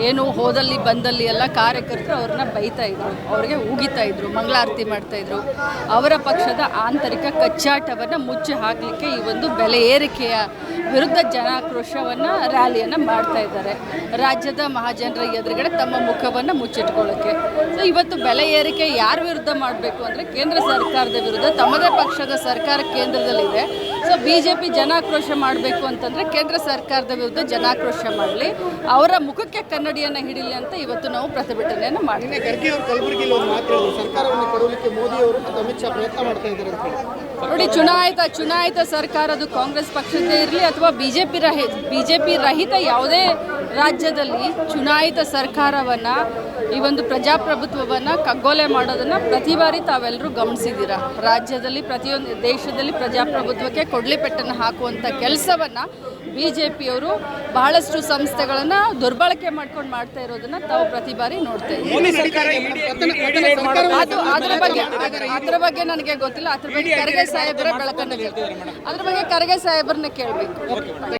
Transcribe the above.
ಏನು ಹೋದಲ್ಲಿ ಬಂದಲ್ಲಿ ಎಲ್ಲ ಕಾರ್ಯಕರ್ತರು ಅವ್ರನ್ನ ಬೈತಾ ಇದ್ರು, ಅವ್ರಿಗೆ ಉಗಿತಾ ಇದ್ರು, ಮಂಗಳಾರತಿ ಮಾಡ್ತಾಯಿದ್ರು. ಅವರ ಪಕ್ಷದ ಆಂತರಿಕ ಕಚ್ಚಾಟವನ್ನು ಮುಚ್ಚಿ ಹಾಕಲಿಕ್ಕೆ ಈ ಒಂದು ಬೆಲೆ ಏರಿಕೆಯ ವಿರುದ್ಧ ಜನಾಕ್ರೋಶವನ್ನು ರ್ಯಾಲಿಯನ್ನು ಮಾಡ್ತಾ ಇದ್ದಾರೆ. ರಾಜ್ಯದ ಮಹಾಜನರ ಎದುರುಗಡೆ ತಮ್ಮ ಮುಖವನ್ನು ಮುಚ್ಚಿಟ್ಕೊಳ್ಳೋಕ್ಕೆ. ಸೊ ಇವತ್ತು ಬೆಲೆ ಏರಿಕೆ ಯಾರ ವಿರುದ್ಧ ಮಾಡಬೇಕು ಅಂದರೆ ಕೇಂದ್ರ ಸರ್ಕಾರದ ವಿರುದ್ಧ. ತಮ್ಮದೇ ಪಕ್ಷದ ಸರ್ಕಾರ ಕೇಂದ್ರದಲ್ಲಿದೆ. ಸೊ BJP ಜನಾಕ್ರೋಶ ಮಾಡಬೇಕು ಅಂತಂದರೆ ಕೇಂದ್ರ ಸರ್ಕಾರದ ವಿರುದ್ಧ ಜನಾಕ್ರೋಶ ಮಾಡಲಿ, ಅವರ ಮುಖಕ್ಕೆ ಕನ್ನಡಿಯನ್ನು ಹಿಡಿಲಿ ಅಂತ ಇವತ್ತು ನಾವು ಪ್ರತಿಭಟನೆಯನ್ನು ಮಾಡ್ತೀವಿ. ಖರ್ಗೆ ಅವರು ಕಲಬುರಗಿಯಲ್ಲಿ ಒಂದು ಮಾತು ಹೇಳಿದ್ರು, ಸರ್ಕಾರವನ್ನು ಕೊಡಲಿಕ್ಕೆ ಮೋದಿ ಅವರು ಮತ್ತು ಅಮಿತ್ ಶಾ ಪ್ರಯತ್ನ ಮಾಡ್ತಾ ಇದ್ದಾರೆ ಅಂತ ಹೇಳಿ. ನೋಡಿ, ಚುನಾಯಿತ ಸರ್ಕಾರ ಅದು ಕಾಂಗ್ರೆಸ್ ಪಕ್ಷದೇ ಇರಲಿ ಅಥವಾ BJP ರಹಿತ ಯಾವುದೇ ರಾಜ್ಯದಲ್ಲಿ ಚುನಾಯಿತ ಸರ್ಕಾರವನ್ನು, ಈ ಒಂದು ಪ್ರಜಾಪ್ರಭುತ್ವವನ್ನು ಕಗ್ಗೊಲೆ ಮಾಡೋದನ್ನು ಪ್ರತಿ ಬಾರಿ ತಾವೆಲ್ಲರೂ ಗಮನಿಸಿದ್ದೀರ. ರಾಜ್ಯದಲ್ಲಿ ಪ್ರತಿಯೊಂದು ದೇಶದಲ್ಲಿ ಪ್ರಜಾಪ್ರಭುತ್ವಕ್ಕೆ ಕೊಡ್ಲಿಪೆಟ್ಟನ್ನು ಹಾಕುವಂಥ ಕೆಲಸವನ್ನು BJPಯವರು ಬಹಳಷ್ಟು ಸಂಸ್ಥೆಗಳನ್ನು ದುರ್ಬಳಕೆ ಮಾಡ್ಕೊಂಡು ಮಾಡ್ತಾ ಇರೋದನ್ನು ತಾವು ಪ್ರತಿ ಬಾರಿ ನೋಡ್ತಾ ಇದ್ದೀವಿ. ಅದ್ರ ಬಗ್ಗೆ ನನಗೆ ಗೊತ್ತಿಲ್ಲ. ಅದ್ರ ಬಗ್ಗೆ ಖರ್ಗೆ ಸಾಹೇಬರ ಬೆಳಕನ್ನು, ಅದ್ರ ಬಗ್ಗೆ ಖರ್ಗೆ ಸಾಹೇಬರನ್ನ ಕೇಳಬೇಕು.